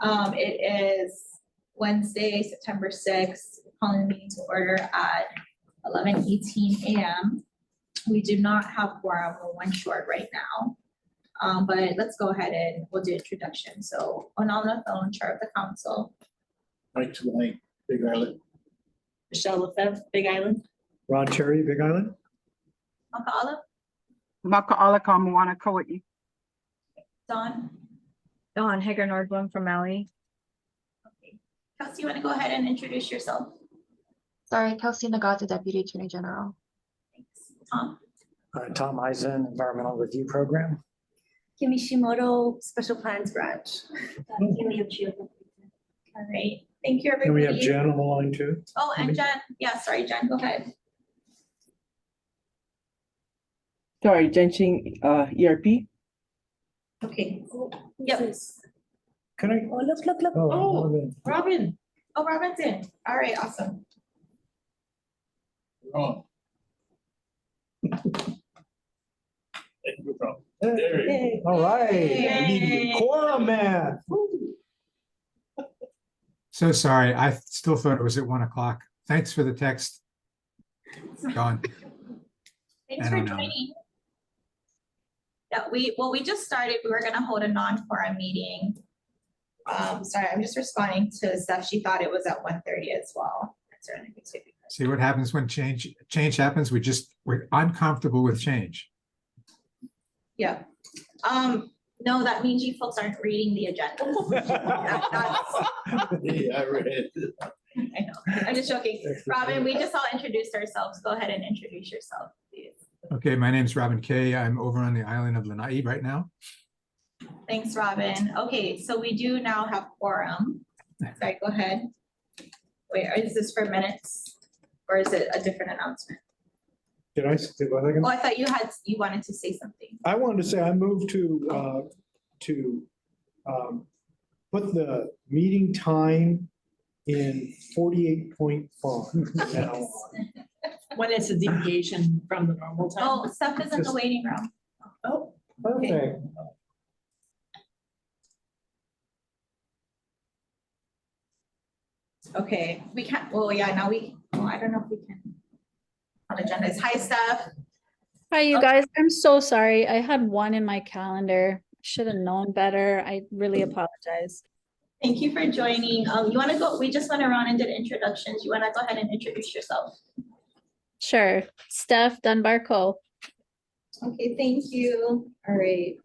It is Wednesday, September 6th, calling the meeting to order at 11:18 a.m. We do not have quorum, we're one short right now. But let's go ahead and we'll do introduction. So Onala Thone, Chair of the Council. Mike Tulane, Big Island. Michelle Lefebvre, Big Island. Ron Cherry, Big Island. Maka'ala, Maka'ala Kamoana Kauai. Dawn. Dawn Hager Nordblom from Maui. Okay. Kelsey, you want to go ahead and introduce yourself? Sorry, Kelsey Nagata, Deputy Attorney General. Thanks. Tom. Tom Eisen, Environmental Review Program. Kimishimoto, Special Plans Branch. All right, thank you, everybody. And we have Jen on the line too. Oh, and Jen, yeah, sorry, Jen, go ahead. Sorry, Jenching, ERP. Okay. Yep. Can I? Oh, look. Oh, Robin. Oh, Robin's in. All right, awesome. Wrong. No problem. There you all right. Yay. Quorum man. So sorry, I still thought it was at 1 o'clock. Thanks for the text. Gone. Thanks I for don't know. joining. Yeah, we just started. We were gonna hold a non-quorum meeting. Sorry, I'm just responding to Steph. She thought it was at 1:30 as well. That's certainly good too. See what happens when change happens? We're uncomfortable with change. Yeah. No, that means you folks aren't reading the agenda. go. Yeah, I read it. I know. I'm just joking. Robin, we just all introduced ourselves. Go ahead and introduce yourself, please. Okay, my name's Robin Kay. I'm over on the island of Lanai right now. Thanks, Robin. Okay, so we do now have quorum. Sorry, go ahead. Wait, is this for minutes or is it a different announcement? Did I? Oh, I thought you wanted to say something. I wanted to say, I moved to put the meeting time in 48 point font. Now, When it's a deviation from the normal time. Oh, Steph is in the waiting room. Oh, perfect. Okay, we can't, well, yeah, now I don't know if we can. On agendas. Hi, Steph. Hi, you guys. I'm so sorry. I had one in my calendar. Should have known better. I really apologize. Thank you for joining. You want to go, we just went around and did introductions. You want to go ahead and introduce yourself? Sure. Steph Dunbar-Cole. Okay, thank you. All right.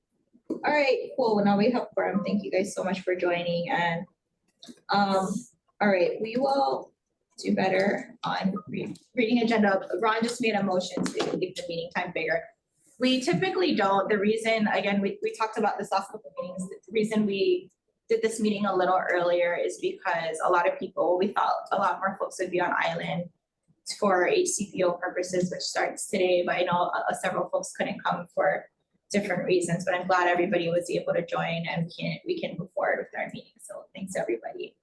All right, cool. Now we have quorum. Thank you guys so much for joining and all right, we will do better on reading agenda. Ron just made a motion to make the meeting time bigger. We typically don't. The reason, again, we talked about this last couple of meetings. The reason we did this meeting a little earlier is because a lot of people, we thought a lot more folks would be on island for HCPO purposes, which starts today, but I know several folks couldn't come for different reasons, but I'm glad everybody was able to join and we can move forward with our meeting. So thanks everybody.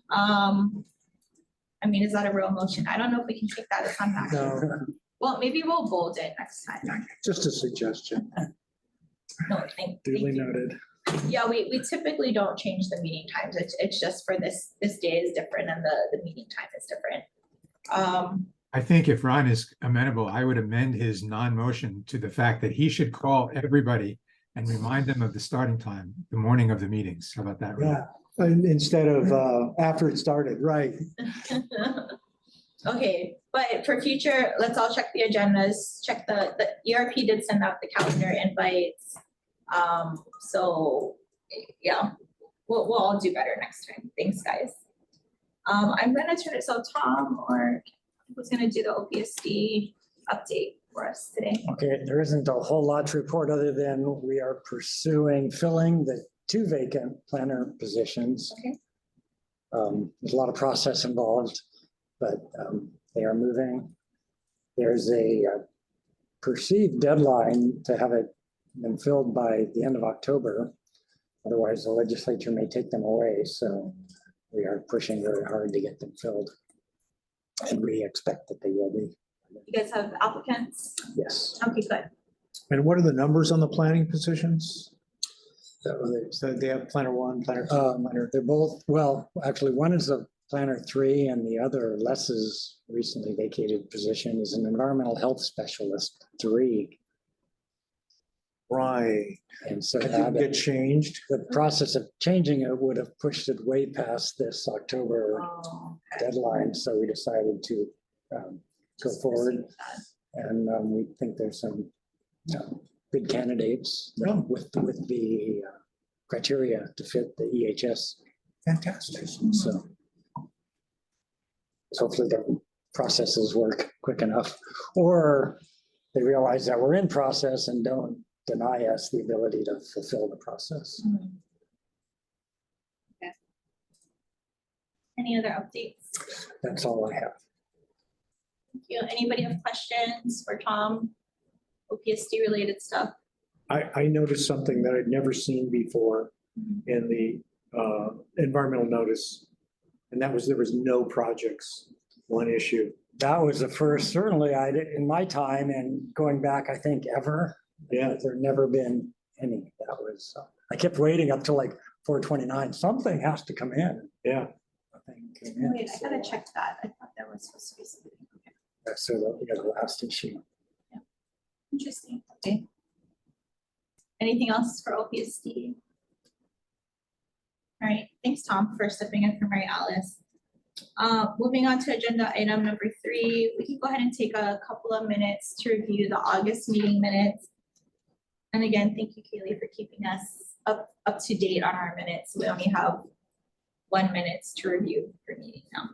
I mean, is that a real motion? I don't know if we can take that as on action. No, Well, maybe we'll bold it next time. just a suggestion. No, thank Duly you. noted. Yeah, we typically don't change the meeting times. It's just for this day is different and the meeting time is different. I think if Ron is amenable, I would amend his non-motion to the fact that he should call everybody and remind them of the starting time, the morning of the meetings. How about that, Ron? Yeah, and instead of after it started, right? Okay, but for future, let's all check the agendas, check the ERP did send out the calendar invites. So yeah, we'll all do better next time. Thanks, guys. I'm gonna turn it, so Tom or who's gonna do the OPSD update for us today? Okay, there isn't a whole lot to report other than we are pursuing filling the 2 vacant planner positions. Okay. There's a lot of process involved, but they are moving. There's a perceived deadline to have it been filled by the end of October. Otherwise, the legislature may take them away. So we are pushing very hard to get them filled. And we expect that they will be. You guys have applicants? Yes. Okay, good. And what are the numbers on the planning positions? So they have planner one, planner two. They're both, well, actually, one is a planner 3 and the other, Les's recently vacated position, is an environmental health specialist 3. Right. And so That didn't get changed. the process of changing it would have pushed it way past this October Oh, deadline, so we decided to go forward. And we think there's some good candidates with the criteria to fit the EHS. Fantastic. So hopefully the processes work quick enough, or they realize that we're in process and don't deny us the ability to fulfill the process. Okay. Any other updates? That's all I have. Thank you. Anybody have questions for Tom? OPSD related stuff? I noticed something that I'd never seen before in the environmental notice. And that was, there was no projects, one issue. That was the first, certainly in my time and going back, I think ever. Yeah. There never been any. That was, I kept waiting up till like 429. Something has to come in. Yeah. Nothing came in, Wait, I gotta check that. I thought that was supposed to be something. Okay. So the last issue. Interesting. Okay. Anything else for OPSD? All right, thanks, Tom, for stepping in for Mary Alice. Moving on to agenda item number 3, we can go ahead and take a couple of minutes to review the August meeting minutes. And again, thank you, Kaylee, for keeping us up to date on our minutes. We only have 1 minute to review per meeting now.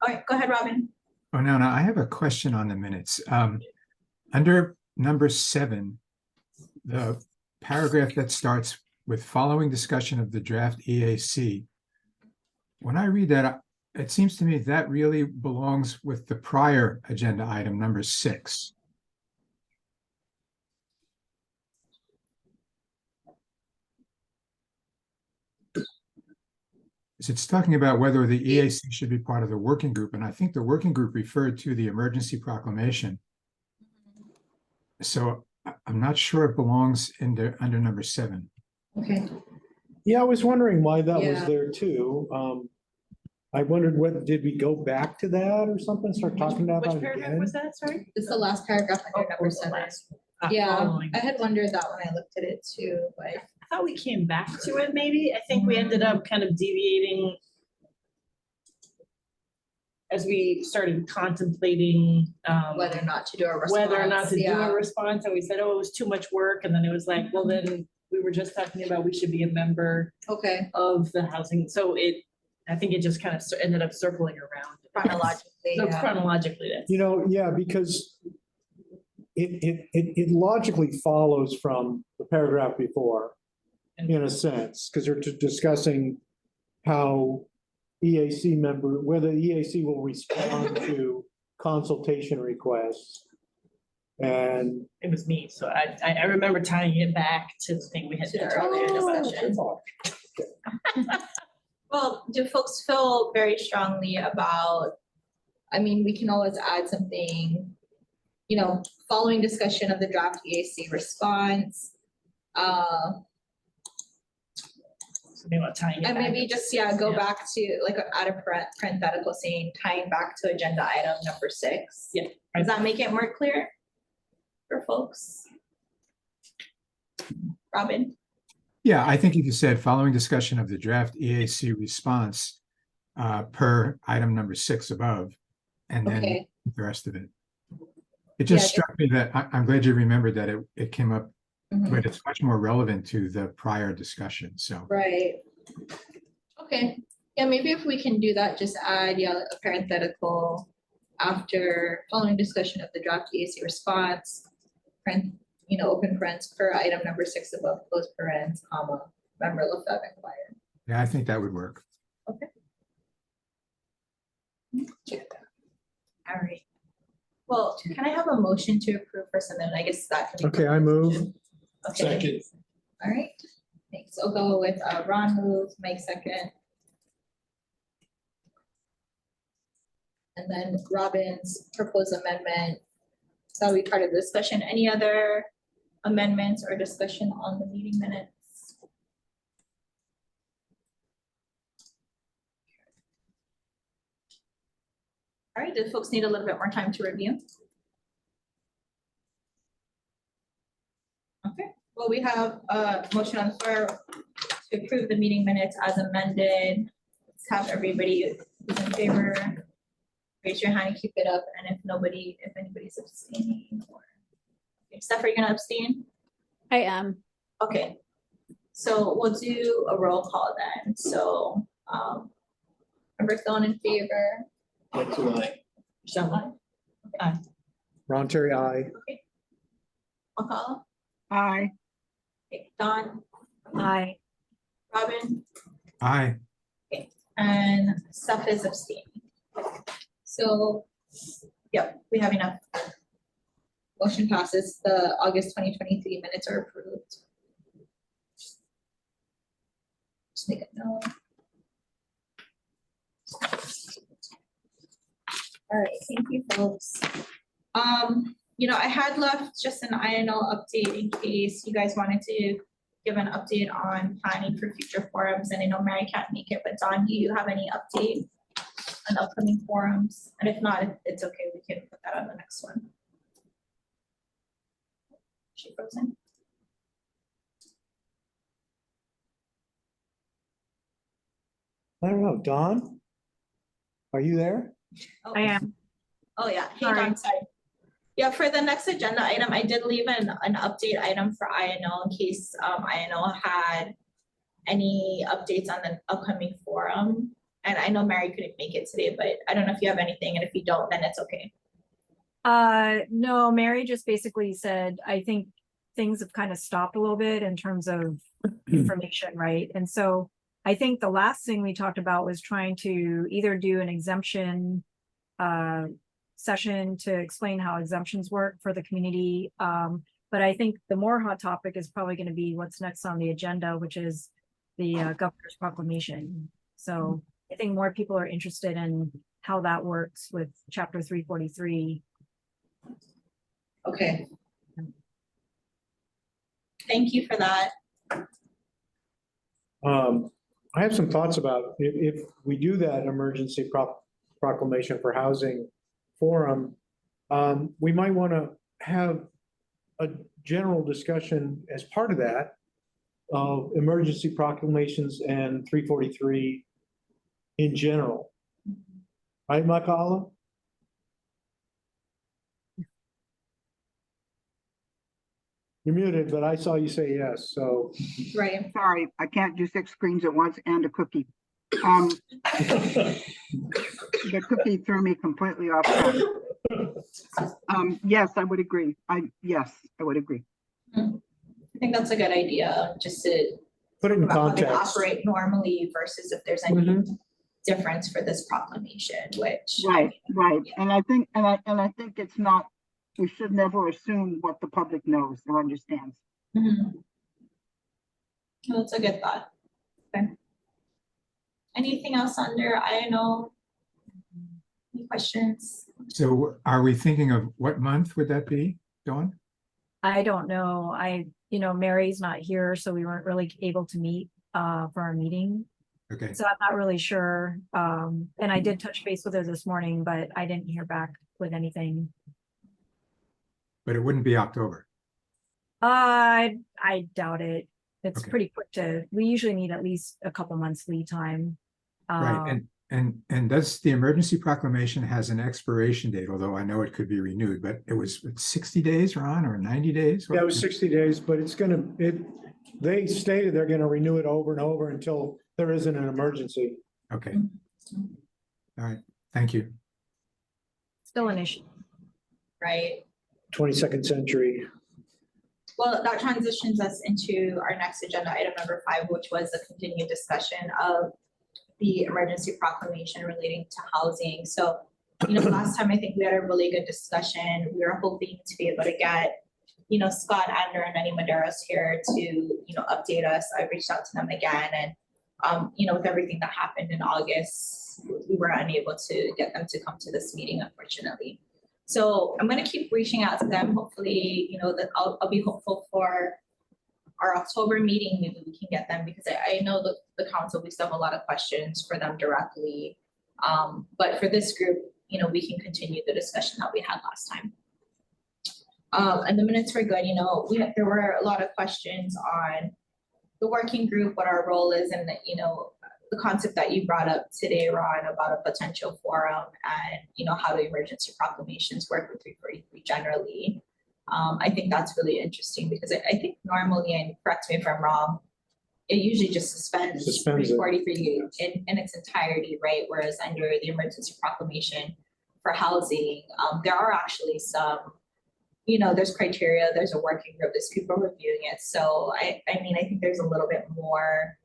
All right, go ahead, Robin. Oh, no, I have a question on the minutes. Under number 7, the paragraph that starts with following discussion of the draft EAC. When I read that, it seems to me that really belongs with the prior agenda item, number 6. It's talking about whether the EAC should be part of the working group, and I think the working group referred to the emergency proclamation. So I'm not sure it belongs under number 7. Okay. Yeah, I was wondering why that was Yeah. there too. I wondered whether, did we go back to that or something, start talking about Which it paragraph again? was that, sorry? It's the last paragraph under number 7. Yeah, Following. I had wondered that when I looked at it too, but I thought we came back to it, maybe. I think we ended up kind of deviating as we started contemplating whether or not to do a response. whether or not to do yeah. a response, and we said, oh, it was too much work, and then it was like, well, then we were just talking about we should be a member Okay, of the housing, so I think it just kind of ended up circling around. chronologically, So yeah. chronologically, that's. You know, yeah, because it logically follows from the paragraph before, in a sense, because they're discussing how EAC member, whether the EAC will respond to consultation requests. And It was me, so I remember tying it back to the thing we had done earlier in the session. Well, do folks feel very strongly about, I mean, we can always add something, you know, following discussion of the draft EAC response. Something about tying it And back. maybe just, go back to, like, add a parenthetical saying, tying back to agenda item number 6. Yeah. Does that make it more clear for folks? Robin? Yeah, I think if you said following discussion of the draft EAC response per item number 6 above, and then Okay. the rest of it. It just Yeah, struck me that I'm glad you remembered that it came up, Mhm. but it's much more relevant to the prior discussion, so. Right. Okay, yeah, maybe if we can do that, just add, a parenthetical after following discussion of the draft EAC response, open parents per item number 6 above, close parents, comma, member Lefebvre inquired. Yeah, I think that would work. Okay. All right. Well, can I have a motion to approve for some, I guess that. can be- Okay, I move. Okay. Second. All right, thanks. I'll go with Ron moves, Mike second. And then Robin's proposed amendment. So we part of the discussion. Any other amendments or discussion on the meeting minutes? All right, do folks need a little bit more time to review? Okay, well, we have a motion on the floor to approve the meeting minutes as amended. Let's have everybody who's in favor, raise your hand and keep it up, and if anybody's abstaining or. Steph, are you gonna abstain? I am. Okay, so we'll do a roll call then, so, Member Thone in favor. Mike Tuline. Michelle, Ron Terry, I. McCall, Aye. okay, Don, Aye. Robin, Aye. and Steph is abstaining. So, yep, we have enough. Motion passes. The August 2023 minutes are approved. Just make a note. All right, thank you, folks. I had left just an INO update in case you guys wanted to give an update on planning for future forums. And I know Mary can't make it, but Don, do you have any update on upcoming forums? And if not, it's okay, we can put that on the next one. She frozen? I don't know, Don? Are you there? Oh, I am. Oh, yeah. Hey, Sorry. Don, sorry. Yeah, for the next agenda item, I did leave an update item for INO in case INO had any updates on the upcoming forum. And I know Mary couldn't make it today, but I don't know if you have anything, and if you don't, then it's okay. No, Mary just basically said, I think things have kind of stopped a little bit in terms of information, right? And so I think the last thing we talked about was trying to either do an exemption session to explain how exemptions work for the community. But I think the more hot topic is probably going to be what's next on the agenda, which is the governor's proclamation. So I think more people are interested in how that works with chapter 343. Okay. Thank you for that. I have some thoughts about if we do that emergency proclamation for housing forum, we might want to have a general discussion as part of that of emergency proclamations and 343 in general. Right, Makala? You're muted, but I saw you say yes, so. Right. Sorry, I can't do 6 screens at once and a cookie. The cookie threw me completely off track. Yes, I would agree. Yes, I would agree. I think that's a good idea, just to Put it in about how they context. operate normally versus if there's any difference for this proclamation, which. Right. And I think, and I think it's not, we should never assume what the public knows or understands. Well, that's a good thought. Okay. Anything else under INO? Any questions? So are we thinking of what month would that be, Dawn? I don't know. Mary's not here, so we weren't really able to meet for our meeting. Okay, So I'm not really sure. And I did touch base with her this morning, but I didn't hear back with anything. but it wouldn't be October. I doubt it. It's Okay. pretty quick we usually need at least a couple months lead time. Right, and does the emergency proclamation has an expiration date, although I know it could be renewed, but it was 60 days, Ron, or 90 days? Yeah, it was 60 days, but they stated they're gonna renew it over and over until there isn't an emergency. Okay. All right, thank you. Still an issue. Right. 22nd century. Well, that transitions us into our next agenda item number 5, which was a continued discussion of the emergency proclamation relating to housing. So, last time I think we had a really good discussion. We were hoping to be able to get, Scott Adler and Nenny Maderos here to, update us. I reached out to them again, and with everything that happened in August, we were unable to get them to come to this meeting, unfortunately. So I'm gonna keep reaching out to them. Hopefully, that I'll be hopeful for our October meeting, maybe we can get them, because I know the council, we still have a lot of questions for them directly. But for this group, we can continue the discussion that we had last time. And the minutes were good, there were a lot of questions on the working group, what our role is, and the concept that you brought up today, Ron, about a potential forum and, how the emergency proclamations work with 343 generally. I think that's really interesting because I think normally, and correct me if I'm wrong, it usually just suspends Suspends it. 343 in its entirety, right? Whereas under the emergency proclamation for housing, there are actually some, there's criteria, there's a working group, there's people reviewing it. So I think there's a little bit more,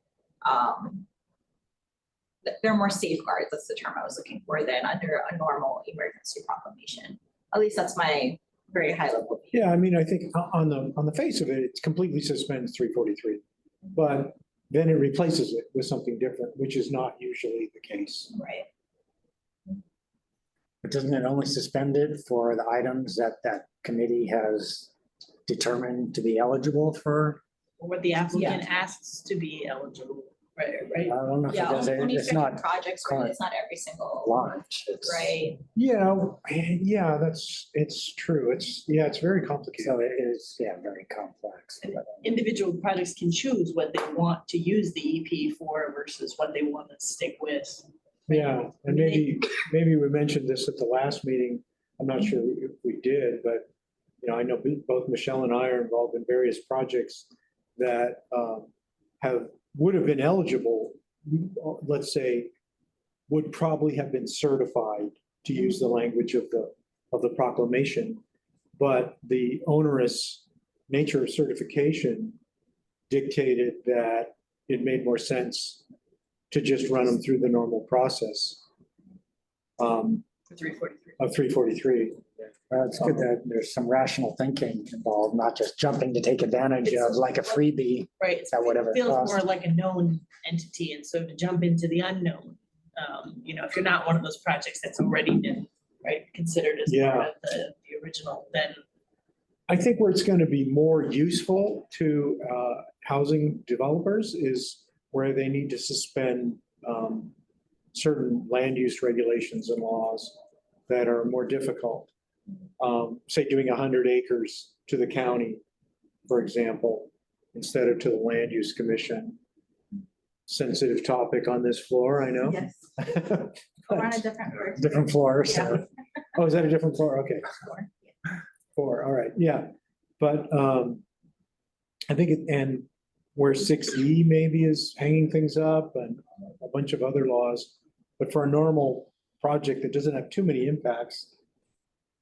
there are more safeguards, that's the term I was looking for, than under a normal emergency proclamation. At least that's my very high level view. Yeah, I think on the face of it, it completely suspends 343. But then it replaces it with something different, which is not usually the case. Right. But doesn't it only suspend it for the items that committee has determined to be eligible for? What the applicant asks to be eligible, I right? don't know if it Yeah, does, only it's certain not projects, right? It's not every single, launch. It's- right? Yeah, it's true. It's very complicated. So it is, very complex. Individual projects can choose what they want to use the EP for versus what they want to stick with. Yeah, and maybe we mentioned this at the last meeting. I'm not sure if we did, but I know both Michelle and I are involved in various projects that would have been eligible, let's say, would probably have been certified to use the language of the proclamation. But the onerous nature of certification dictated that it made more sense to just run them through the normal process. For 343. Of 343. It's good that there's some rational thinking involved, not just jumping to take advantage of like a freebie. Right, At whatever it feels cost. more like a known entity, and so to jump into the unknown, if you're not one of those projects that's already been, right, considered as part of the original, then. I think where it's going to be more useful to housing developers is where they need to suspend certain land use regulations and laws that are more difficult. Say doing 100 acres to the county, for example, instead of to the land use commission. Sensitive topic on this floor, I know. Yes. We're on a different floor. Different floors. so- Oh, is that a different floor? Okay. Floor. 4, all right, yeah. But I think, and where 6E maybe is hanging things up and a bunch of other laws. But for a normal project that doesn't have too many impacts,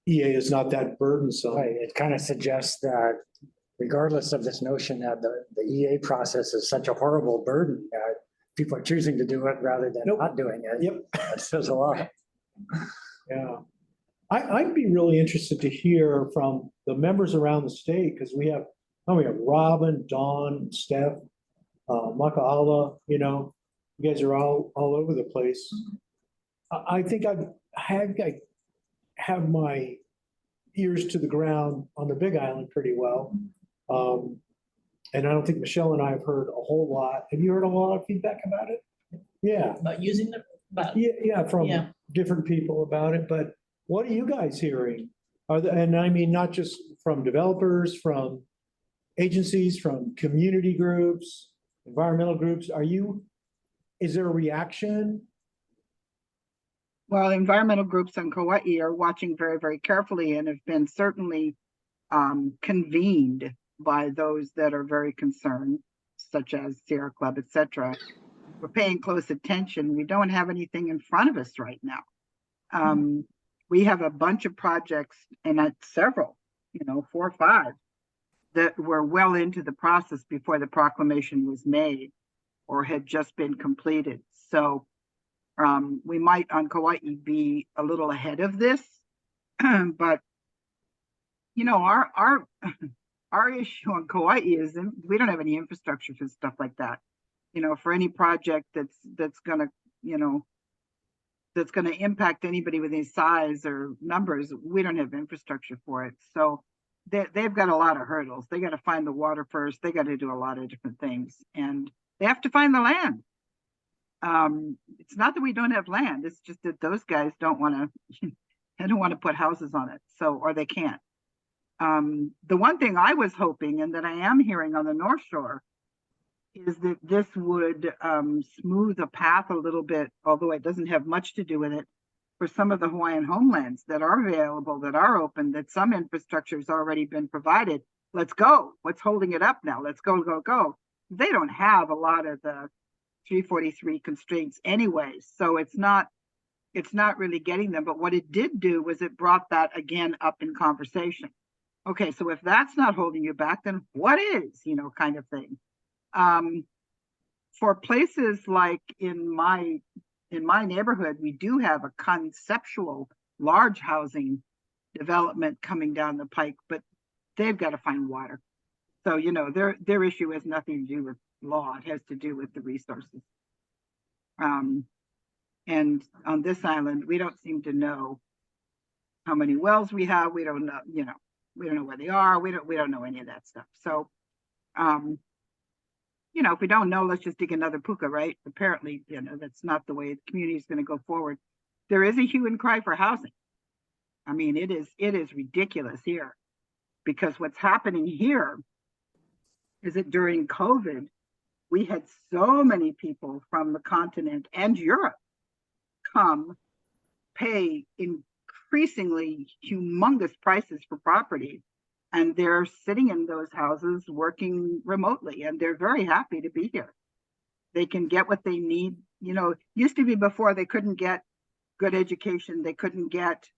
EA is not that burdensome. Right, it kind of suggests that regardless of this notion that the EA process is such a horrible burden, that people are choosing to do it rather than Nope. not doing it. Yep. That says a lot. Yeah. I'd be really interested to hear from the members around the state, because we have Robin, Dawn, Steph, Makaala, you guys are all over the place. I think I have my ears to the ground on the Big Island pretty well. And I don't think Michelle and I have heard a whole lot. Have you heard a lot of feedback about it? Yeah, About using the, from Yeah. different people about it, but what are you guys hearing? And I mean, not just from developers, from agencies, from community groups, environmental groups, is there a reaction? Well, environmental groups on Kauai are watching very, very carefully and have been certainly convened by those that are very concerned, such as Sierra Club, etc. We're paying close attention. We don't have anything in front of us right now. We have a bunch of projects, and several, 4 or 5, that were well into the process before the proclamation was made or had just been completed. So we might on Kauai be a little ahead of this, but our issue on Kauai is we don't have any infrastructure for stuff like that. For any project that's gonna, that's going to impact anybody with any size or numbers, we don't have infrastructure for it. So they've got a lot of hurdles. They got to find the water first. They got to do a lot of different things, and they have to find the land. It's not that we don't have land. It's just that those guys don't want to, they don't want to put houses on it. So, or they can't. The one thing I was hoping, and that I am hearing on the North Shore, is that this would smooth the path a little bit, although it doesn't have much to do with it, for some of the Hawaiian homelands that are available, that are open, that some infrastructure has already been provided. Let's go. What's holding it up now? Let's go, go, go. They don't have a lot of the 343 constraints anyway, so it's not really getting them. But what it did do was it brought that again up in conversation. Okay, so if that's not holding you back, then what is, kind of thing. For places like in my neighborhood, we do have a conceptual large housing development coming down the pike, but they've got to find water. So, their issue has nothing to do with law. It has to do with the resources. And on this island, we don't seem to know how many wells we have. We don't know, we don't know where they are. We don't know any of that stuff. So, if we don't know, let's just dig another puka, right? Apparently, that's not the way the community is going to go forward. There is a hue and cry for housing. I mean, it is ridiculous here, because what's happening here is that during COVID, we had so many people from the continent and Europe come pay increasingly humongous prices for property. And they're sitting in those houses working remotely, and they're very happy to be here. They can get what they need. Used to be before they couldn't get good education, they couldn't get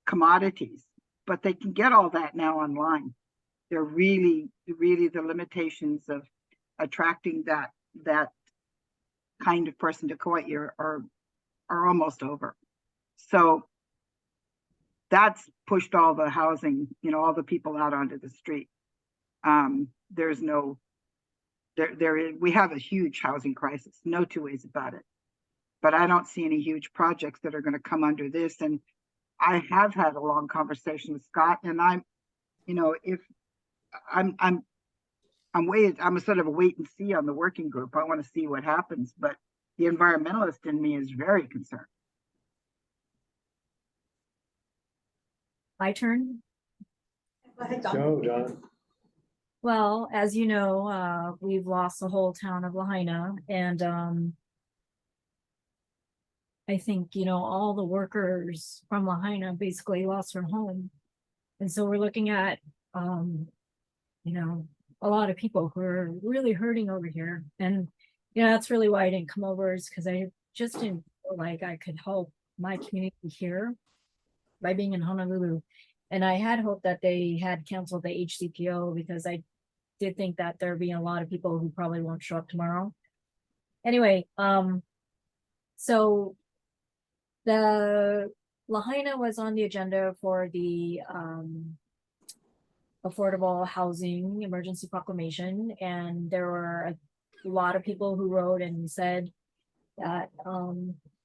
commodities, but they can get all that now online. They're really the limitations of attracting that kind of person to Kauai are almost over. So that's pushed all the housing, all the people out onto the street. We have a huge housing crisis, no two ways about it. But I don't see any huge projects that are going to come under this. And I have had a long conversation with Scott, and I'm a sort of a wait and see on the working group. I want to see what happens, but the environmentalist in me is very concerned. My turn. Go ahead, Dawn. Go, John. Well, as you know, we've lost the whole town of Lahaina, and I think, all the workers from Lahaina basically lost their home. And so we're looking at, a lot of people who are really hurting over here. And, that's really why I didn't come over, is because I just didn't feel like I could help my community here by being in Honolulu. And I had hoped that they had canceled the HCPO, because I did think that there'd be a lot of people who probably won't show up tomorrow. Anyway, so the Lahaina was on the agenda for the affordable housing emergency proclamation, and there were a lot of people who wrote and said that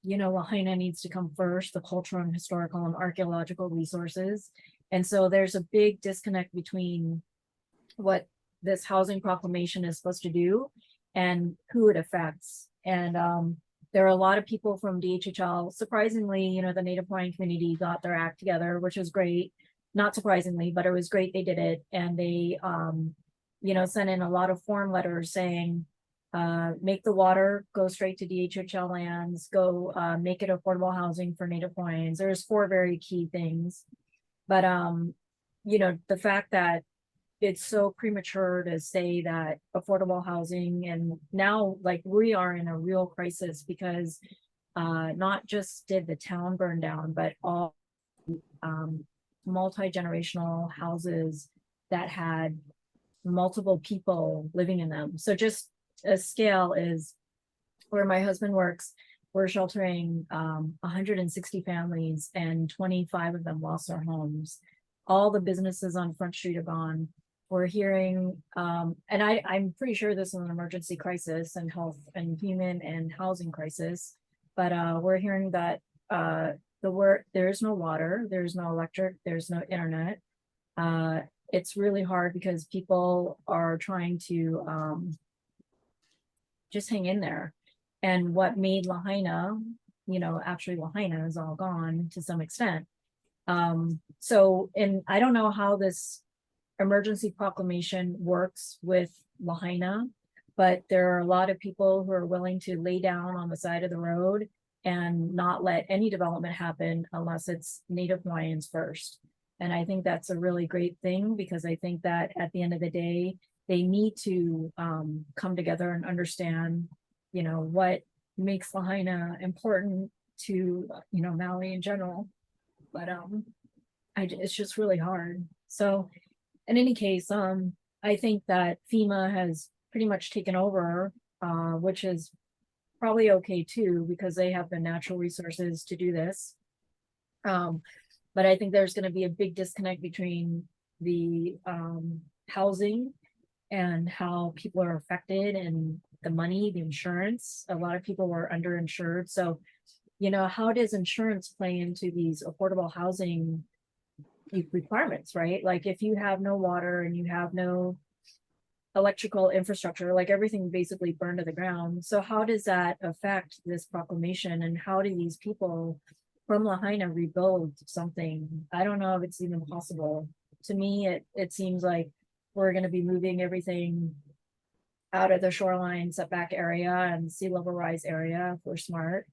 Lahaina needs to come first, the cultural and historical and archaeological resources. And so there's a big disconnect between what this housing proclamation is supposed to do and who it affects. And there are a lot of people from DHHL. Surprisingly, the Native Hawaiian community got their act together, which was great. Not surprisingly, but it was great they did it. And they, sent in a lot of form letters saying, make the water go straight to DHHL lands, go make it affordable housing for Native Hawaiians. There's 4 very key things. But, the fact that it's so premature to say that affordable housing, and now we are in a real crisis, because not just did the town burn down, but all multi-generational houses that had multiple people living in them. So just a scale is where my husband works, we're sheltering 160 families, and 25 of them lost their homes. All the businesses on Front Street are gone. We're hearing, and I'm pretty sure this is an emergency crisis and health and human and housing crisis. but we're hearing that there's no water, there's no electric, there's no internet. It's really hard because people are trying to just hang in there. And what made Lahaina, actually Lahaina is all gone to some extent. And I don't know how this emergency proclamation works with Lahaina, but there are a lot of people who are willing to lay down on the side of the road and not let any development happen unless it's Native Hawaiians first. And I think that's a really great thing, because I think that at the end of the day, they need to come together and understand, what makes Lahaina important to, Maui in general. But it's just really hard. So in any case, I think that FEMA has pretty much taken over, which is probably okay too, because they have the natural resources to do this. But I think there's going to be a big disconnect between the housing and how people are affected, and the money, the insurance. A lot of people were underinsured. So, how does insurance play into these affordable housing requirements, right? Like if you have no water and you have no electrical infrastructure, like everything basically burned to the ground. So how does that affect this proclamation, and how do these people from Lahaina rebuild something? I don't know if it's even possible. To me, it seems like we're going to be moving everything out of the shoreline setback area and sea level rise area if we're smart.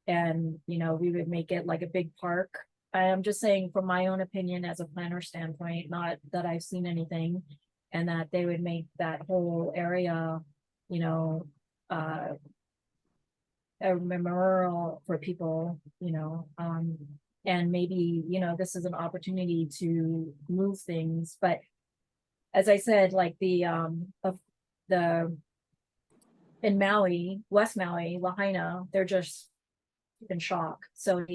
And, we would make it like a big park. I am just saying from my own opinion as a planner standpoint, not that I've seen anything, and that they would make that whole area, a memorial for people, and maybe, this is an opportunity to move things. But as I said, like in Maui, West Maui, Lahaina, they're just in shock. So,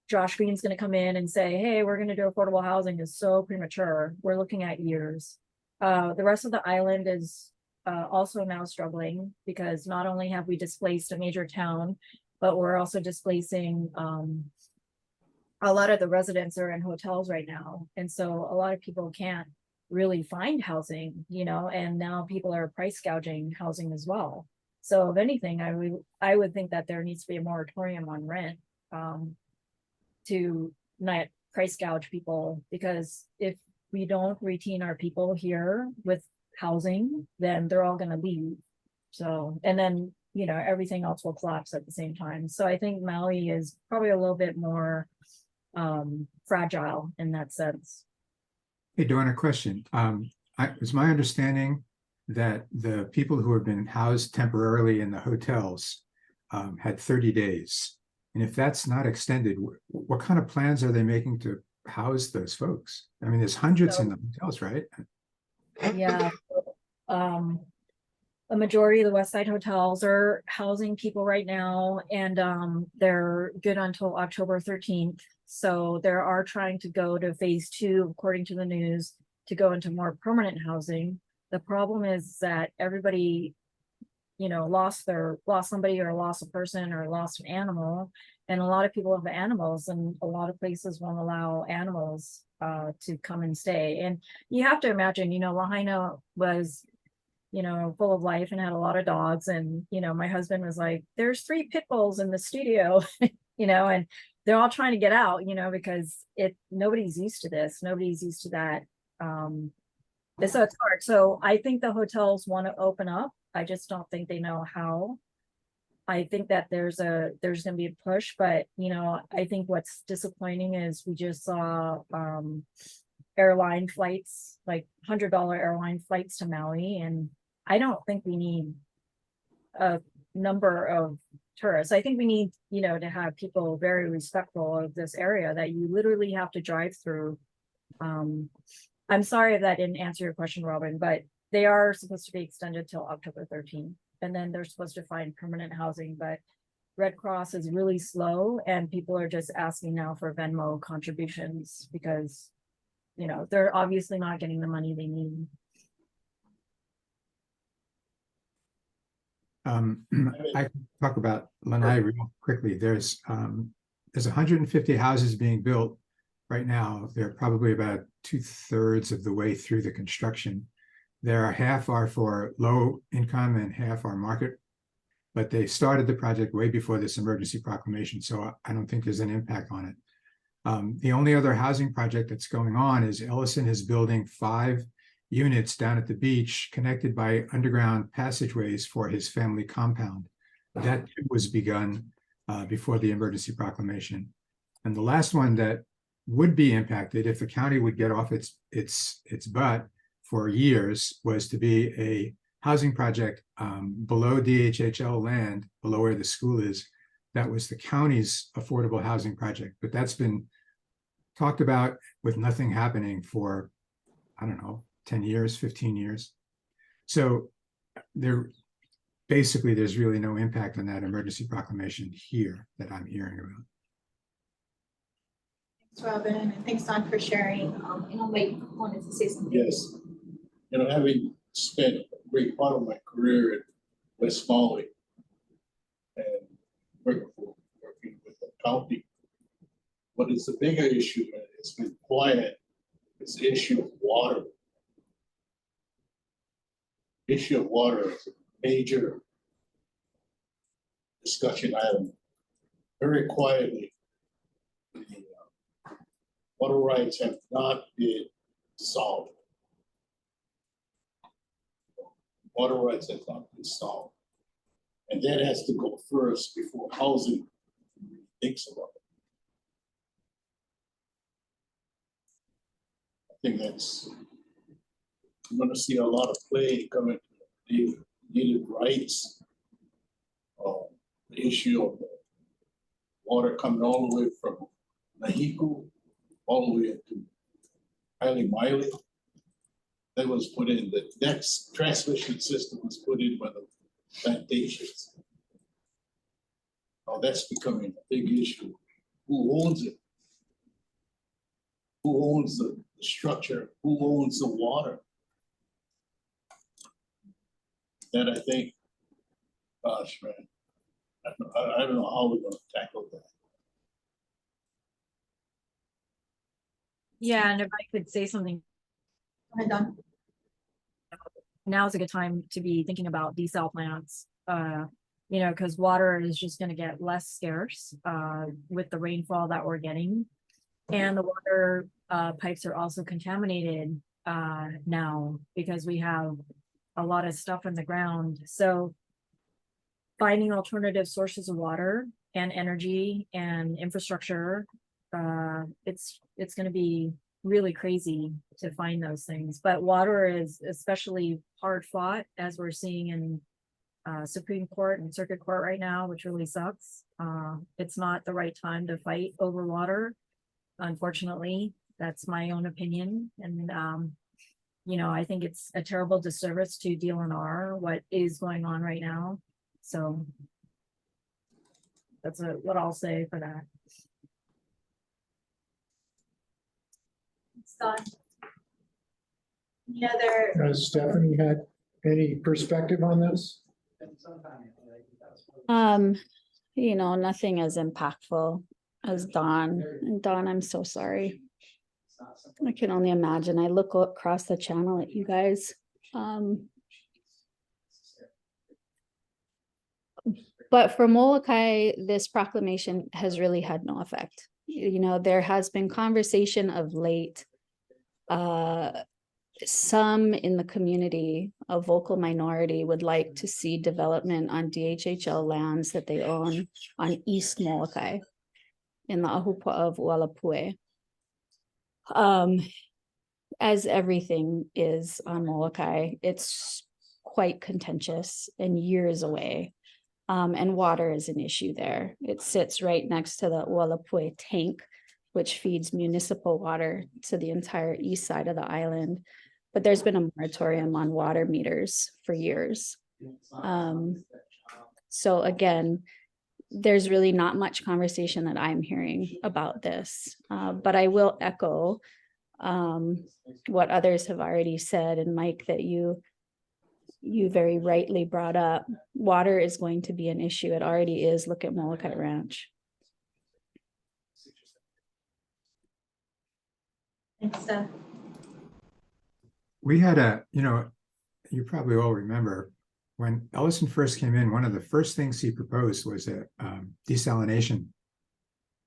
Josh Green's going to come in and say, hey, we're going to do affordable housing is so premature. We're looking at years. The rest of the island is also now struggling, because not only have we displaced a major town, but we're also displacing a lot of the residents are in hotels right now. And so a lot of people can't really find housing, and now people are price gouging housing as well. So if anything, I would think that there needs to be a moratorium on rent to not price gouge people, because if we don't retain our people here with housing, then they're all going to leave. So, and then, everything else will collapse at the same time. So I think Maui is probably a little bit more fragile in that sense. Hey, Dawn, a question. It's my understanding that the people who have been housed temporarily in the hotels had 30 days. And if that's not extended, what kind of plans are they making to house those folks? I mean, there's hundreds in the hotels, right? Yeah. A majority of the West Side hotels are housing people right now, and they're good until October 13th. So they are trying to go to phase 2, according to the news, to go into more permanent housing. The problem is that everybody, lost somebody, or lost a person, or lost an animal. And a lot of people have animals, and a lot of places won't allow animals to come and stay. And you have to imagine, Lahaina was, full of life and had a lot of dogs. And, my husband was like, there's 3 pit bulls in the studio, and they're all trying to get out, because nobody's used to this. Nobody's used to that. So it's hard. So I think the hotels want to open up. I just don't think they know how. I think that there's going to be a push, but I think what's disappointing is we just saw airline flights, like $100 airline flights to Maui, and I don't think we need a number of tourists. I think we need, to have people very respectful of this area that you literally have to drive through. I'm sorry if that didn't answer your question, Robin, but they are supposed to be extended till October 13th. And then they're supposed to find permanent housing, but Red Cross is really slow, and people are just asking now for Venmo contributions because, they're obviously not getting the money they need. I can talk about Lanai real quickly. There's 150 houses being built right now. They're probably about 2/3 of the way through the construction. Half are for low income and half are market. But they started the project way before this emergency proclamation, so I don't think there's an impact on it. The only other housing project that's going on is Ellison is building 5 units down at the beach connected by underground passageways for his family compound. That too was begun before the emergency proclamation. And the last one that would be impacted if the county would get off its butt for years was to be a housing project below DHHL land, below where the school is. That was the county's affordable housing project, but that's been talked about with nothing happening for, I don't know, 10 years, 15 years. So basically there's really no impact on that emergency proclamation here that I'm hearing about. Thanks, Robin, and thanks, Don, for sharing. Mike wanted to say something. Yes. Having spent a great part of my career in West Maui and working with the county, what is the bigger issue? It's been quiet. It's the issue of water. Issue of water is a major discussion item. Very quietly, the water rights have not been solved. Water rights have not been solved. And that has to go first before housing thinks about it. I think I'm going to see a lot of play coming to native rights. The issue of the water coming all the way from Nahiku all the way to Haile Miley. That was put in, the next transmission system was put in by the plantations. Now that's becoming a big issue. Who owns it? Who owns the structure? Who owns the water? That I think, gosh, man, I don't know how we're going to tackle that. Yeah, and if I could say something. Go ahead, Don. Now is a good time to be thinking about desal plants, because water is just going to get less scarce with the rainfall that we're getting. And the water pipes are also contaminated now because we have a lot of stuff in the ground. So finding alternative sources of water and energy and infrastructure, it's going to be really crazy to find those things. But water is especially hard fought, as we're seeing in Supreme Court and Circuit Court right now, which really sucks. It's not the right time to fight over water. Unfortunately, that's my own opinion. And, I think it's a terrible disservice to DLNR, what is going on right now. So that's what I'll say for that. Don. Any other? Stephanie had any perspective on this? Nothing as impactful as Don. And Don, I'm so sorry. I can only imagine. I look across the channel at you guys. But for Molokai, this proclamation has really had no effect. There has been conversation of late. Some in the community, a vocal minority, would like to see development on DHHL lands that they own on East Molokai in the Ahupua'a of Walapue. As everything is on Molokai, it's quite contentious and years away. And water is an issue there. It sits right next to the Walapue tank, which feeds municipal water to the entire east side of the island. But there's been a moratorium on water meters for years. So again, there's really not much conversation that I'm hearing about this. But I will echo what others have already said, and Mike, that you you very rightly brought up, water is going to be an issue. It already is. Look at Molokai Ranch. Thanks, Steph. We had you probably all remember when Ellison first came in, one of the first things he proposed was a desalination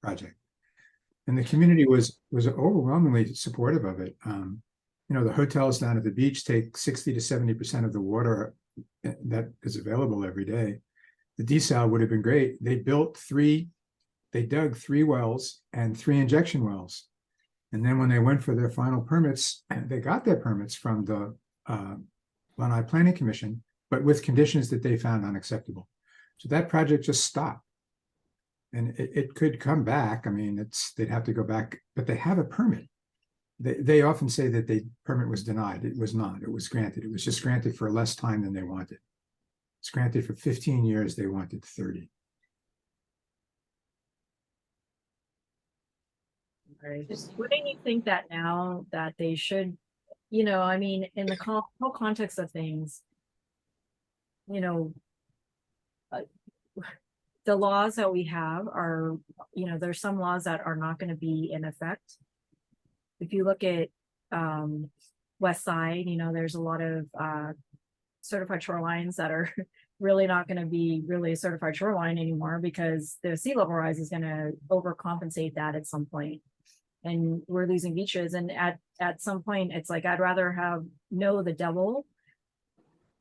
project. And the community was overwhelmingly supportive of it. The hotels down at the beach take 60 to 70% of the water that is available every day. The desal would have been great. They dug 3 wells and 3 injection wells. And then when they went for their final permits, they got their permits from the Lanai Planning Commission, but with conditions that they found unacceptable. So that project just stopped. And it could come back. I mean, they'd have to go back, but they have a permit. They often say that the permit was denied. It was not. It was granted. It was just granted for less time than they wanted. It's granted for 15 years. They wanted 30. Right. Wouldn't you think that now that they should, I mean, in the whole context of things, the laws that we have are, there's some laws that are not going to be in effect. If you look at West Side, there's a lot of certified shorelines that are really not going to be really a certified shoreline anymore because the sea level rise is going to overcompensate that at some point. And we're losing beaches. And at some point, it's like, I'd rather know the devil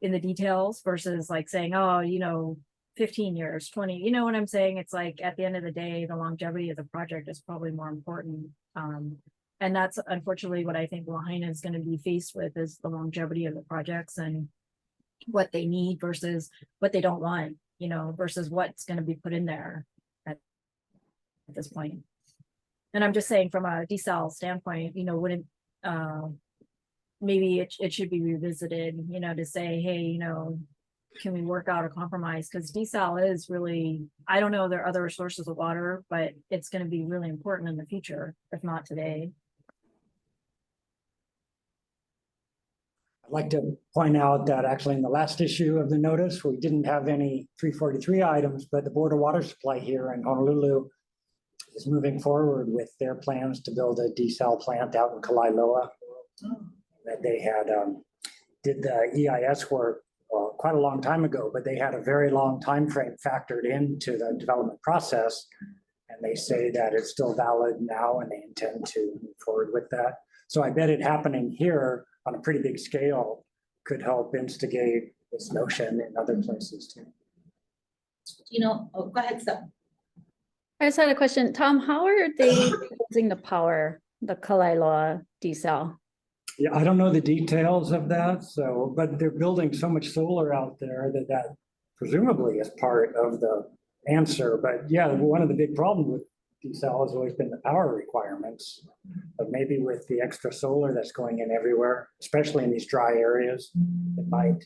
in the details versus like saying, oh, 15 years, 20, you know what I'm saying? It's like, at the end of the day, the longevity of the project is probably more important. And that's unfortunately what I think Lahaina is going to be faced with is the longevity of the projects and what they need versus what they don't want, versus what's going to be put in there at this point. And I'm just saying from a desal standpoint, wouldn't maybe it should be revisited, to say, hey, can we work out a compromise? Because desal is really, I don't know, there are other sources of water, but it's going to be really important in the future, if not today. I'd like to point out that actually in the last issue of the notice, we didn't have any 343 items, but the Board of Water Supply here in Honolulu is moving forward with their plans to build a desal plant out in Kalailoa. That they had did the EIS work quite a long time ago, but they had a very long time frame factored into the development process. And they say that it's still valid now and they intend to move forward with that. So I bet it happening here on a pretty big scale could help instigate this notion in other places too. Go ahead, Steph. I just had a question. Tom, how are they using the power, the Kalailoa desal? Yeah, I don't know the details of that. So, but they're building so much solar out there that presumably is part of the answer. But yeah, one of the big problems with desal has always been the power requirements. But maybe with the extra solar that's going in everywhere, especially in these dry areas, it might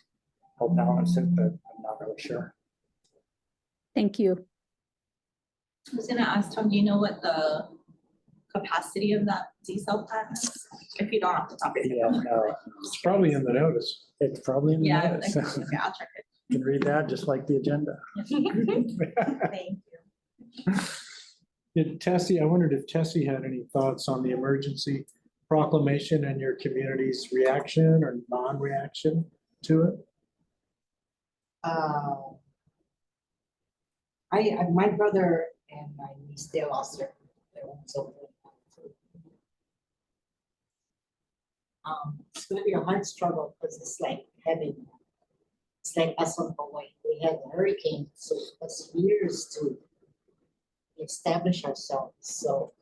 help balance it, but I'm not really sure. Thank you. I was gonna ask Tom, do you know what the capacity of that desal plant is? If you don't have to talk. Yeah, no, It's probably in the notice. it's probably in the Yeah, notice. okay, I'll check it. You can read that just like the agenda. Thank you. Tessie, I wondered if Tessie had any thoughts on the emergency proclamation and your community's reaction or non-reaction to it? My brother and my niece, they lost their homes over. It's gonna be a hard struggle because it's like us on Hawaii. We had a hurricane, so it took us years to establish ourselves. So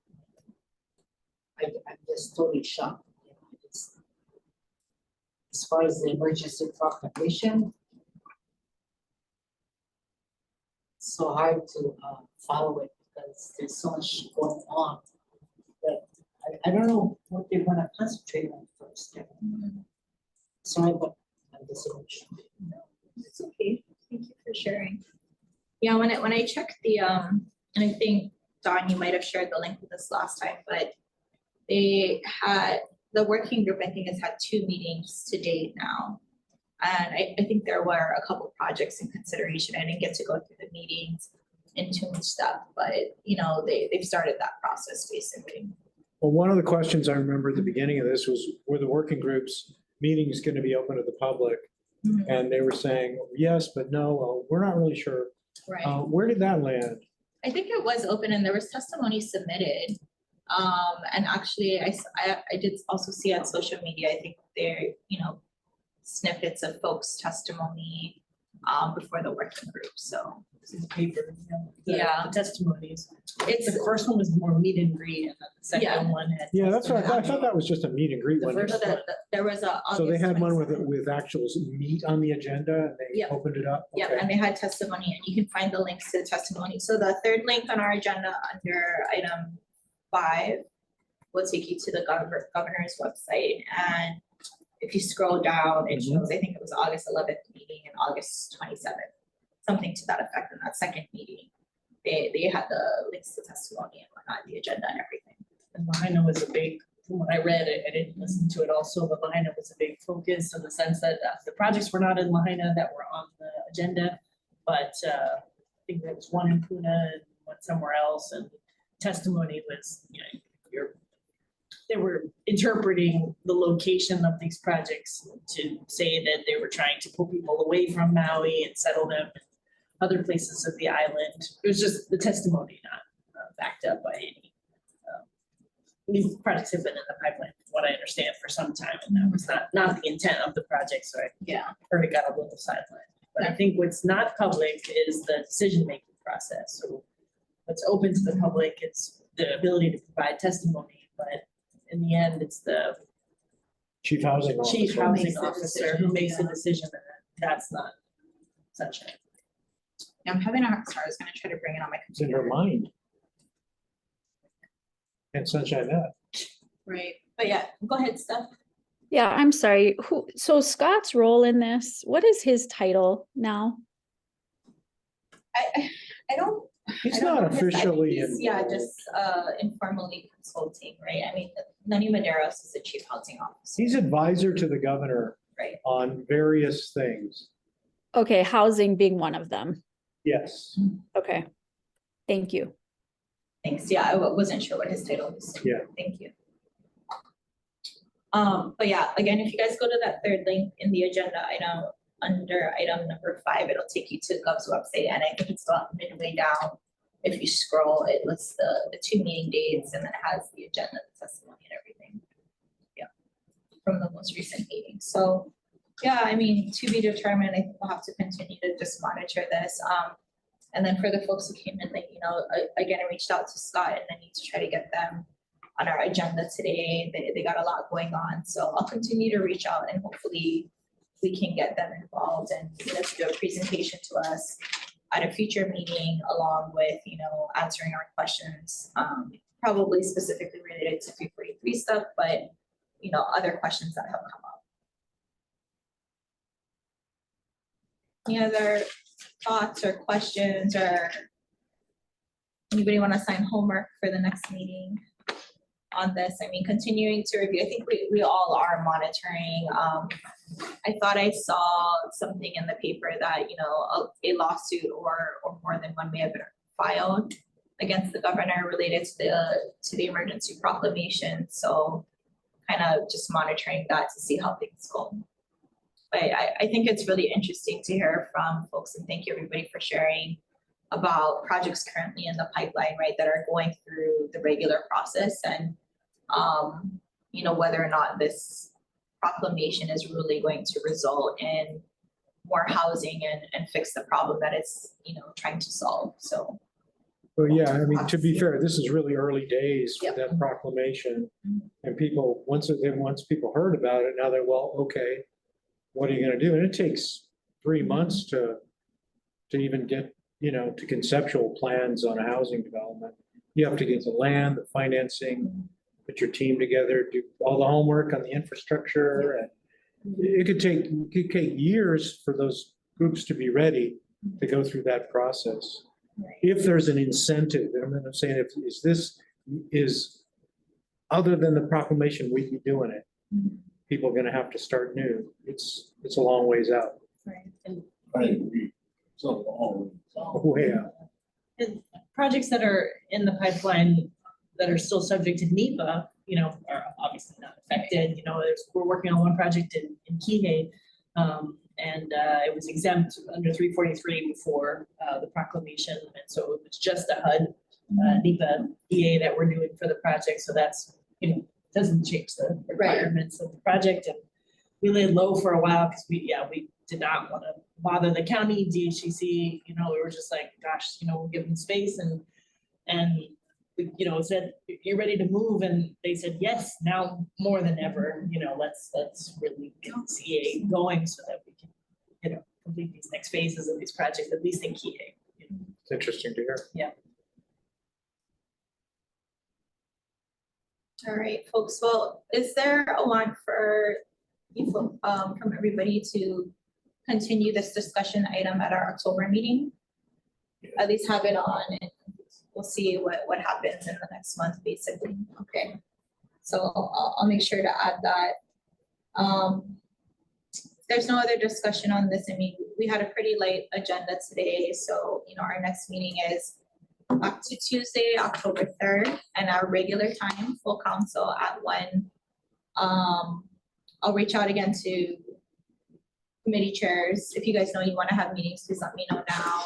I'm just totally shocked. As far as the emergency proclamation, it's so hard to follow it because there's so much going on. But I don't know what they're gonna concentrate on first. Sorry, but I'm disillusioned. It's okay. Thank you for sharing. Yeah, when I checked the and I think Dawn, you might have shared the link with us last time, but they had the working group, I think, has had 2 meetings to date now. And I think there were a couple projects in consideration. I didn't get to go through the meetings in too much depth, but you know, they've started that process basically. Well, one of the questions I remember at the beginning of this was, were the working groups meetings going to be open to the public? Mhm. And they were saying, yes, but no, we're not really sure. Right. Where did that land? I think it was open and there was testimony submitted. And actually I did also see on social media, I think there, you know, snippets of folks' testimony before the working group, so. This is paper, the Yeah. the testimonies. It's, The first one was more meet and greet, and then the Yeah. second one had. Yeah, that's what I thought that was just a meet and greet The one. first there was a. So they August had one with, 27th. with actual meat on the agenda and they Yeah. opened it up? Yeah, Okay. and they had testimony, and you can find the links to the testimony. So the third link on our agenda under item 5 will take you to the governor's website. And if you scroll down, it shows, I think it was August 11th meeting and August 27th, something to that effect in that second meeting. They had the links to testimony and whatnot, the agenda and everything. And Lahaina was a big, from what I read, I didn't listen to it also, but Lahaina was a big focus in the sense that the projects were not in Lahaina that were on the agenda. But I think there was one in Puna and one somewhere else, and testimony was, you know, they were interpreting the location of these projects to say that they were trying to pull people away from Maui and settle them in other places of the island. It was just the testimony, not backed up by any. These projects have been in the pipeline, from what I understand, for some time, and that was not the intent of the project, so I heard it got a little sidelined. But I think what's not public is the decision-making process. So what's open to the public is the ability to provide testimony, but in the end, it's the Chief housing officer. chief housing Makes the officer who decision, makes the yeah. decision, and that's not such a. Yeah, I'm having a hard start. I was gonna try to bring it on my It's in her computer. mind. And Sunshine Net. Right, but yeah, go ahead, Steph. Yeah, I'm sorry. So Scott's role in this, what is his title now? I don't. He's I don't not know his title. officially He's, involved. just informally consulting, right? I mean, Nani Maderos is the chief housing officer. He's advisor to the governor Right. on various things. Okay, housing being one of them. Yes. Okay. Thank you. Thanks, yeah, I wasn't sure what his title was. Yeah. Thank you. But yeah, again, if you guys go to that third link in the agenda item, under item number 5, it'll take you to Gov's website, and I think it's about midway down. If you scroll, it lists the 2 meeting dates, and then it has the agenda, the testimony and everything. Yeah, from the most recent meeting. So, yeah, I mean, to be determined, I think we'll have to continue to just monitor this. And then for the folks who came in, like, you know, again, I reached out to Scott and I need to try to get them on our agenda today. They got a lot going on, so I'll continue to reach out and hopefully we can get them involved and, you know, to do a presentation to us at a future meeting along with, you know, answering our questions, probably specifically related to 343 stuff, but, you know, other questions that have come up. Any other thoughts or questions, or anybody want to assign homework for the next meeting on this? I mean, continuing to review, I think we all are monitoring. I thought I saw something in the paper that, you know, a lawsuit or more than one may have been filed against the governor related to the emergency proclamation. So kind of just monitoring that to see how things go. But I think it's really interesting to hear from folks, and thank you everybody for sharing about projects currently in the pipeline, right, that are going through the regular process, and you know, whether or not this proclamation is really going to result in more housing and fix the problem that it's, you know, trying to solve. So. Well, yeah, I mean, to be fair, this is really early days for Yep. that proclamation. And people, once people heard about it, now they're, well, okay, what are you gonna do? And it takes 3 months to even get, you know, to conceptual plans on a housing development. You have to get the land, the financing, put your team together, do all the homework on the infrastructure. And it could take years for those groups to be ready to go through that process. Right. If there's an incentive, and I'm saying if this is, other than the proclamation, we'd be doing it. people are gonna have to start new. It's a long ways out. Right. And I agree. So long. Oh, yeah. And projects that are in the pipeline that are still subject to NEPA, you know, are obviously not affected, you know, we're working on one project in Kihei. And it was exempt under 343 before the proclamation, and so it was just a HUD NEPA EA that we're doing for the project, so that's, you know, doesn't change the requirements of the project. And we laid low for a while because we did not want to bother the county, DHCC, you know, we were just like, gosh, you know, we'll give them space and we, you know, said, you're ready to move, and they said, yes, now more than ever, you know, let's really get the CA going so that we can, you know, complete these next phases of these projects, at least in Kihei. You know? It's interesting to hear. Yeah. All right, folks. Well, is there a want for you from everybody to continue this discussion item at our October meeting? At least have it on, and we'll see what happens in the next month, basically. Okay. So I'll make sure to add that. There's no other discussion on this. I mean, we had a pretty light agenda today, so you know our next meeting is up to Tuesday, October 3rd, and our regular time, full council at 1. I'll reach out again to committee chairs. If you guys know you want to have meetings, please let me know now.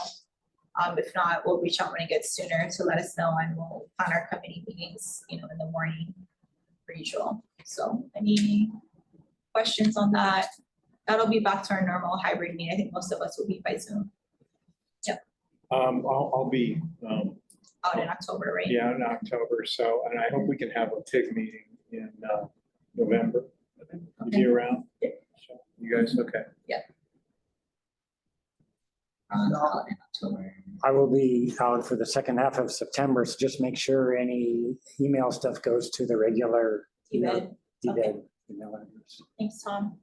If not, we'll reach out when it gets sooner to let us know, and we'll plan our committee meetings, you know, in the morning per usual. So any questions on that? That'll be back to our normal hybrid meeting. I think most of us will be by Zoom. Yep. I'll be, Out in October, right? yeah, in October, so, and I hope we can have a TIG meeting in, November. You be around? Yeah. So, you guys, okay? Out in October. I will be out for the second half of September, so just make sure any email stuff goes to the regular DBED. DBED email address. Thanks, Tom.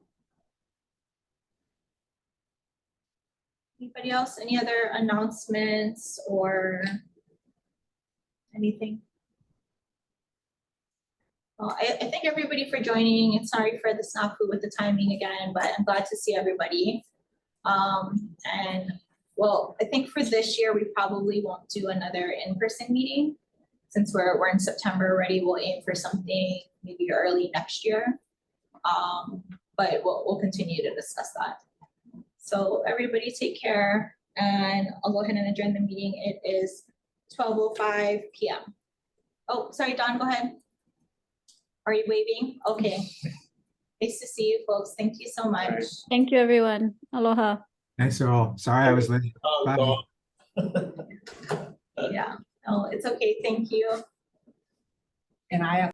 Anybody else? Any other announcements or anything? Well, I thank everybody for joining, and sorry for the snafu with the timing again, but I'm glad to see everybody. And well, I think for this year, we probably won't do another in-person meeting. Since we're in September already, we'll aim for something maybe early next year. But we'll continue to discuss that. So everybody take care, and I'll go ahead and adjourn the meeting. It is 12:05 p.m. Oh, sorry, Don, go ahead. Are you waving? Okay. Nice to see you folks. Thank you so much. Right. Thank you, everyone. Aloha. Thanks all. Sorry I was late. Bye. Dawn. Yeah, no, it's okay. Thank you. And I